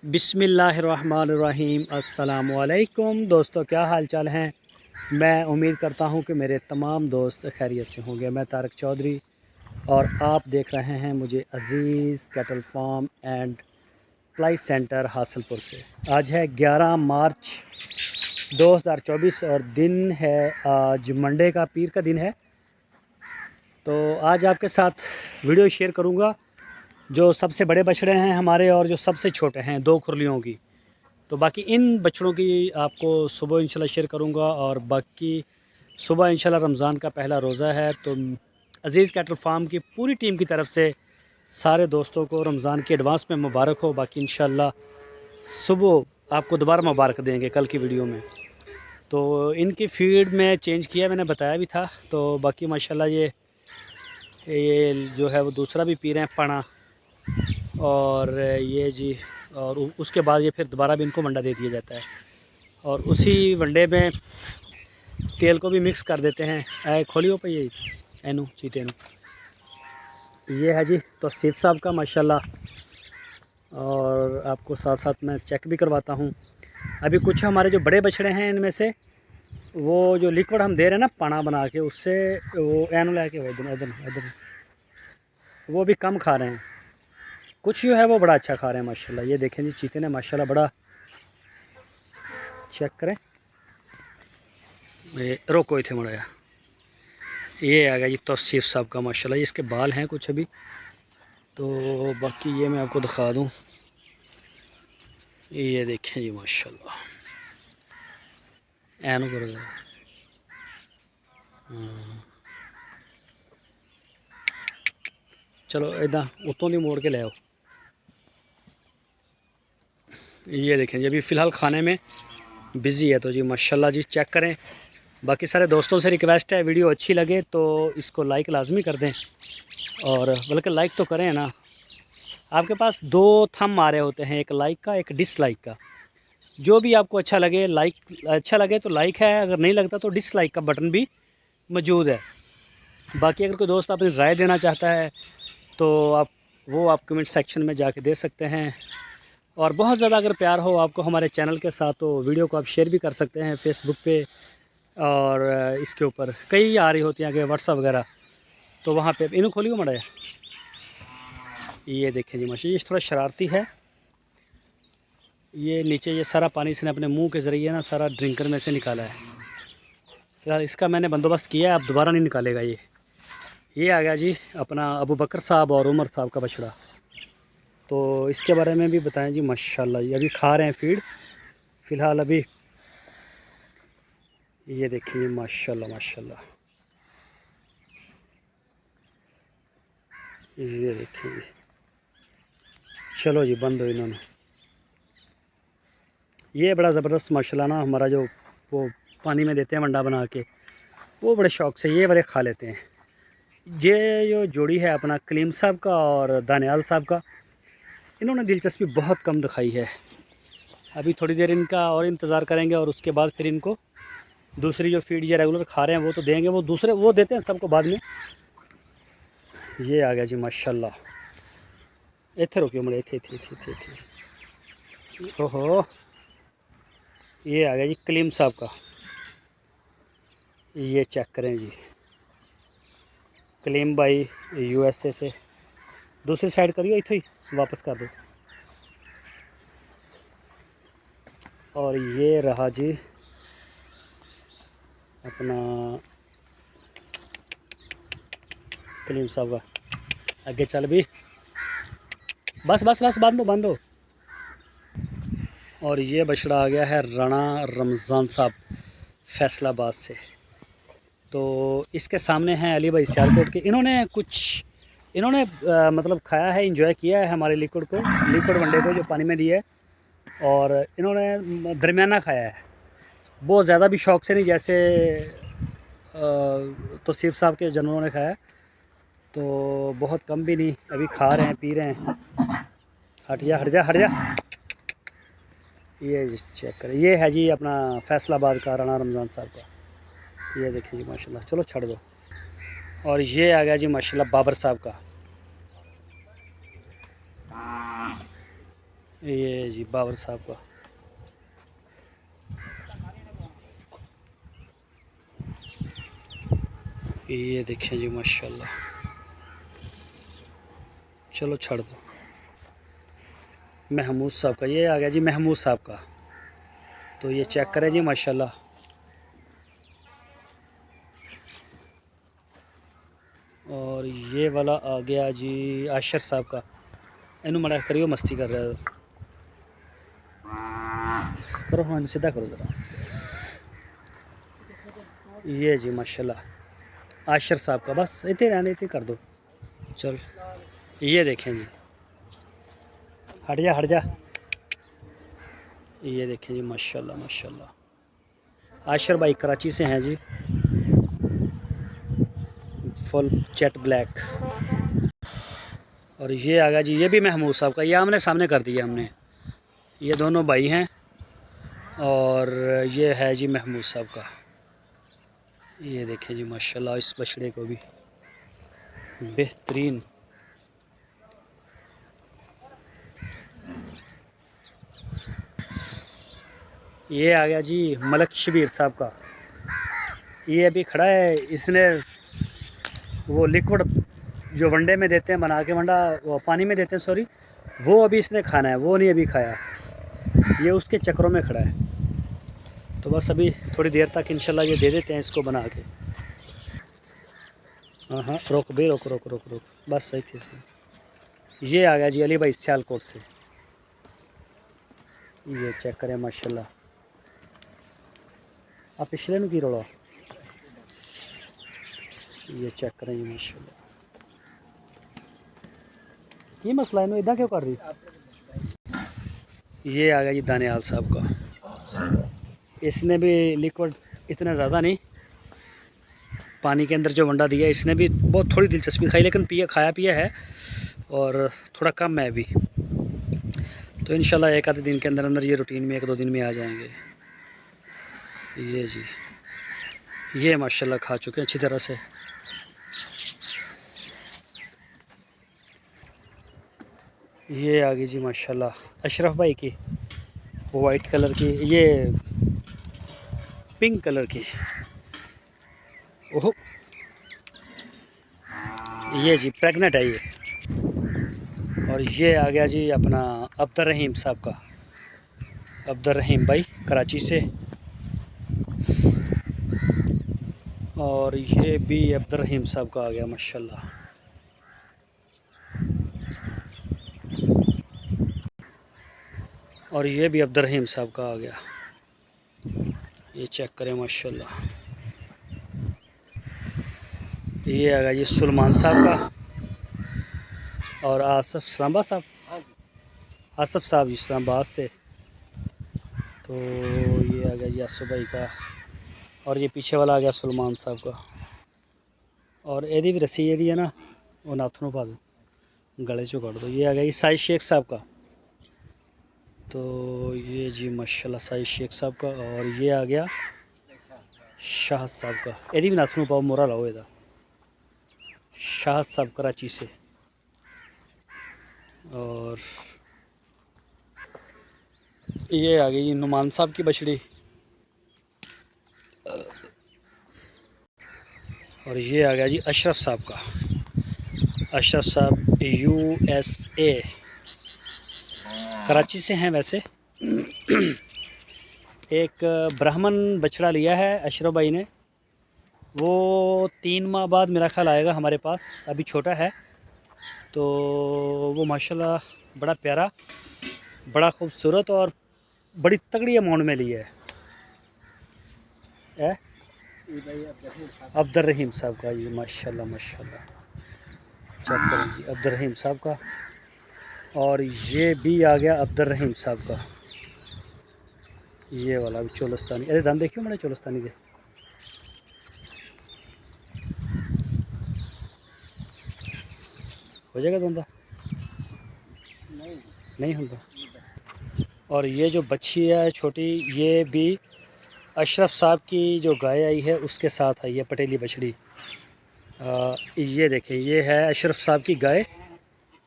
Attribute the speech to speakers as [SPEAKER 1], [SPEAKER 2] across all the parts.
[SPEAKER 1] बिस्मिल्लाहिर्रहमानिर्रहीम। अस्सलामुअलैकुम दोस्तों, क्या हाल चाल हैं। मैं उम्मीद करता हूं कि मेरे तमाम दोस्त खैरियत से होंगे। मैं तारक चौधरी और आप देख रहे हैं मुझे Aziz cattle farm and ply centre Hasilpur से। आज है 11 मार्च 2024 और दिन है आज मंडे का, पीर का दिन है। तो आज आपके साथ वीडियो शेयर करूंगा जो सबसे बड़े बछड़े हैं हमारे और जो सबसे छोटे हैं, 2 खुरलियों की। तो बाकी इन बछड़ों की आपको सुबह इंशाल्लाह शेयर करूंगा। और बाकी सुबह इंशाल्लाह रमज़ान का पहला रोज़ा है, तो अज़ीज़ कैटल फार्म की पूरी टीम की तरफ से सारे दोस्तों को रमज़ान की एडवांस में मुबारक हो। बाकी इंशाल्लाह सुबह आपको दोबारा मुबारक देंगे कल की वीडियो में। तो इनकी फ़ीड में चेंज किया, मैंने बताया भी था। तो बाकी माशाल्लाह ये जो है वो दूसरा भी पी रहे हैं पना, और ये जी, और उसके बाद ये फिर दोबारा भी इनको वंडा दे दिया जाता है और उसी वंडे में तेल को भी मिक्स कर देते हैं। खोलियो पे ये एनू चीते एनू, ये है जी तौसीफ़ साहब का माशाल्लाह। और आपको साथ साथ मैं चेक भी करवाता हूँ। अभी कुछ हमारे जो बड़े बछड़े हैं इनमें से वो जो लिक्विड हम दे रहे हैं ना पाना बना के, उससे वो एनू लेके इधर इधर इधर वो भी कम खा रहे हैं। कुछ जो है वो बड़ा अच्छा खा रहे हैं माशाल्लाह। ये देखें जी चीते ने माशाल्लाह बड़ा, चेक करें। ये रोको इथे मड़ाया, ये आ गया जी तौसीफ़ साहब का माशाल्लाह। ये इसके बाल हैं कुछ अभी, तो बाकी ये मैं आपको दिखा दूं। ये देखें जी माशाल्लाह, एनो करो ज़रा। चलो इदा उतों दी मोड़ के ले आओ। ये देखें जी अभी फ़िलहाल खाने में बिज़ी है। तो जी माशाल्लाह जी चेक करें। बाकी सारे दोस्तों से रिक्वेस्ट है, वीडियो अच्छी लगे तो इसको लाइक लाजमी कर दें, और बल्कि लाइक तो करें ना। आपके पास 2 थंब आ रहे होते हैं, एक लाइक का एक डिसलाइक का। जो भी आपको अच्छा लगे, अच्छा लगे तो लाइक है, अगर नहीं लगता तो डिसलाइक का बटन भी मौजूद है। बाकी अगर कोई दोस्त अपनी राय देना चाहता है तो आप कमेंट सेक्शन में जाके दे सकते हैं। और बहुत ज़्यादा अगर प्यार हो आपको हमारे चैनल के साथ तो वीडियो को आप शेयर भी कर सकते हैं फेसबुक पे, और इसके ऊपर कई आ रही होती हैं आगे व्हाट्सअप वगैरह, तो वहाँ पे इन्हों खोलियो मड़ा। ये देखें जी माशा, ये थोड़ा शरारती है। ये नीचे ये सारा पानी इसने अपने मुंह के ज़रिए ना सारा ड्रिंकर में से निकाला है। फिलहाल इसका मैंने बंदोबस्त किया है, अब दोबारा नहीं निकालेगा ये आ गया जी अपना अबू बकर साहब और उमर साहब का बछड़ा। तो इसके बारे में भी बताएं जी माशाल्लाह। ये अभी खा रहे हैं फीड फ़िलहाल अभी। ये देखिए माशाल्लाह माशाल्लाह, ये देखिए। चलो जी बंद हो इन्होंने। ये बड़ा ज़बरदस्त माशाल्लाह ना, हमारा जो वो पानी में देते हैं वंडा बना के, वो बड़े शौक़ से ये बड़े खा लेते हैं। ये जो जोड़ी है अपना कलीम साहब का और दानियाल साहब का, इन्होंने दिलचस्पी बहुत कम दिखाई है। अभी थोड़ी देर इनका और इंतज़ार करेंगे और उसके बाद फिर इनको दूसरी जो फीड ये रेगुलर खा रहे हैं वो तो देंगे, वो दूसरे वो देते हैं सबको बाद में। ये आ गया जी माशाल्लाह। इथे रुकियो मेरे, इथे इथे इथे इथे। ओहो, ये आ गया जी कलीम साहब का। ये चेक करें जी, कलीम भाई USA से। दूसरी साइड करियो, इथे ही वापस कर दो। और ये रहा जी अपना कलीम साहब का। आगे चल भी, बस बस बस बांधो बांधो। और ये बछड़ा आ गया है राणा रमज़ान साहब फैसलाबाद से। तो इसके सामने हैं अली भाई सियालकोट के। इन्होंने मतलब खाया है, इंजॉय किया है हमारे लिक्विड वनडे को जो पानी में दिया है। और इन्होंने दरमियाना खाया है, बहुत ज़्यादा भी शौक़ से नहीं, जैसे तौसीफ़ साहब के जानवरों ने खाया, तो बहुत कम भी नहीं। अभी खा रहे हैं, पी रहे हैं। हट जा हट जा हट जा। ये चेक करें, ये है जी अपना फैसलाबाद का राणा रमज़ान साहब का। ये देखिए जी माशाल्लाह, चलो छड़ दो। और ये आ गया जी माशाल्लाह बाबर साहब का। ये जी बाबर साहब का। ये देखें जी माशाल्लाह। चलो छोड़ दो। महमूद साहब का ये आ गया जी, महमूद साहब का। तो ये चेक करें जी माशाल्लाह। और ये वाला आ गया जी आशर साहब का। इनू मड़ा करियो, मस्ती कर रहा है। करो हाँ, सीधा करो ज़रा। ये जी माशाल्लाह आशर साहब का। बस इतने रहने, इतने कर दो। चल ये देखें जी, हट जा हट जा। ये देखें जी माशाल्लाह माशाल्लाह। आशर भाई कराची से हैं जी, फुल जेट ब्लैक। और ये आ गया जी, ये भी महमूद साहब का। ये आमने सामने कर दिया हमने। ये दोनों भाई हैं। और ये है जी महमूद साहब का। ये देखें जी माशाल्लाह, इस बछड़े को भी बेहतरीन। ये आ गया जी मलक शबीर साहब का। ये अभी खड़ा है। इसने वो लिक्विड जो वनडे में देते हैं बना के, वंडा वो पानी में देते हैं सॉरी, वो अभी इसने खाना है, वो नहीं अभी खाया। ये उसके चक्रों में खड़ा है। तो बस अभी थोड़ी देर तक इंशाल्लाह ये दे देते हैं इसको बना के। हाँ हाँ, रोक बे, रोक रोक रोक रोक, बस सही थी सही। ये आ गया जी अली भाई सियालकोट से। ये चेक करें माशाल्लाह। आप पिछले नु की रोड़ा। ये चेक करें जी माशाल्लाह। ये मसला है, इदा क्यों कर रही। ये आ गया जी दानियाल साहब का। इसने भी लिक्विड इतना ज़्यादा नहीं, पानी के अंदर जो वंडा दिया इसने भी बहुत थोड़ी दिलचस्पी खाई, लेकिन पिया खाया पिया है और थोड़ा कम है अभी। तो इंशाल्लाह एक आधे दिन के अंदर अंदर ये रूटीन में 1-2 दिन में आ जाएंगे। ये जी, ये माशाल्लाह खा चुके हैं अच्छी तरह से। ये आ गई जी माशाल्लाह अशरफ भाई की, वो वाइट कलर की, ये पिंक कलर की। ओह, ये जी प्रेग्नेंट है ये। और ये आ गया जी अपना अब्दुल रहीम साहब का। अब्दुल रहीम भाई कराची से। और ये भी अब्दुल रहीम साहब का आ गया माशाल्लाह। और ये भी अब्दुल रहीम साहब का आ गया। ये चेक करें माशाल्लाह। ये आ गया जी सुलेमान साहब का। और आसफ इस्लामाबाद साहब, आसफ साहब इस्लामाबाद से। तो ये आ गया जी आसफ भाई का। और ये पीछे वाला आ गया सुलेमान साहब का। और एदी भी रस्सी जी है ना, वो नाथनों पा दो, गले चो काट दो। ये आ गया जी साइद शेख साहब का। तो ये जी माशाल्लाह साइद शेख साहब का। और ये आ गया शाह साहब का। एदी भी नाथनों पाओ, मोरा लाओ एदा। शाह साहब कराची से। और ये आ गई नुमान साहब की बछड़ी। और ये आ गया जी अशरफ साहब का। अशरफ साहब USA, कराची से हैं वैसे। एक ब्राह्मण बछड़ा लिया है अशरफ भाई ने। वो 3 माह बाद मेरा ख्याल आएगा हमारे पास, अभी छोटा है। तो वो माशाल्लाह बड़ा प्यारा, बड़ा खूबसूरत और बड़ी तगड़ी अमाउंट में लिया है अब्दुल रहीम साहब का। ये माशाल्लाह माशाल्लाह, चेक करें जी अब्दुल रहीम साहब का। और ये भी आ गया अब्दुल रहीम साहब का। ये वाला भी चोलस्तानी। अरे दान देखियो मैंने चोलस्तानी दे। हो जाएगा धंधा? नहीं होता। और ये जो बच्ची है छोटी, ये भी अशरफ साहब की जो गाय आई है उसके साथ आई है, पटेली बछड़ी। ये देखिए, ये है अशरफ साहब की गाय।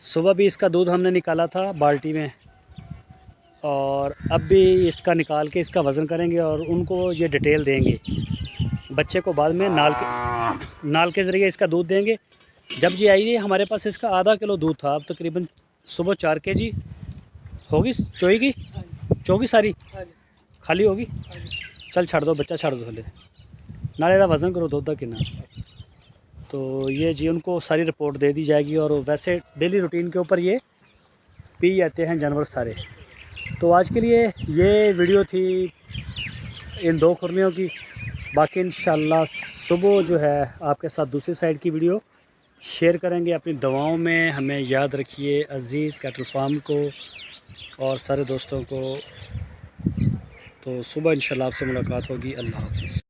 [SPEAKER 1] सुबह भी इसका दूध हमने निकाला था बाल्टी में। और अब भी इसका निकाल के इसका वज़न करेंगे और उनको ये डिटेल देंगे। बच्चे को बाद में नाल के ज़रिए इसका दूध देंगे। जब ये आई हमारे पास इसका आधा किलो दूध था, अब तकरीबन सुबह 4 kg होगी, चोएगी चोगी सारी खाली होगी। चल छड़ दो बच्चा, छड़ दो थले नाले का वज़न करो दूध का कितना। तो ये जी उनको सारी रिपोर्ट दे दी जाएगी और वैसे डेली रूटीन के ऊपर ये पी जाते हैं जानवर सारे। तो आज के लिए ये वीडियो थी इन 2 खुरलियों की। बाकी इंशाल्लाह सुबह जो है आपके साथ दूसरी साइड की वीडियो शेयर करेंगे। अपनी दवाओं में हमें याद रखिए, अज़ीज़ कैटल फार्म को और सारे दोस्तों को। तो सुबह इंशाल्लाह आपसे मुलाकात होगी। अल्लाह हाफ़िज़।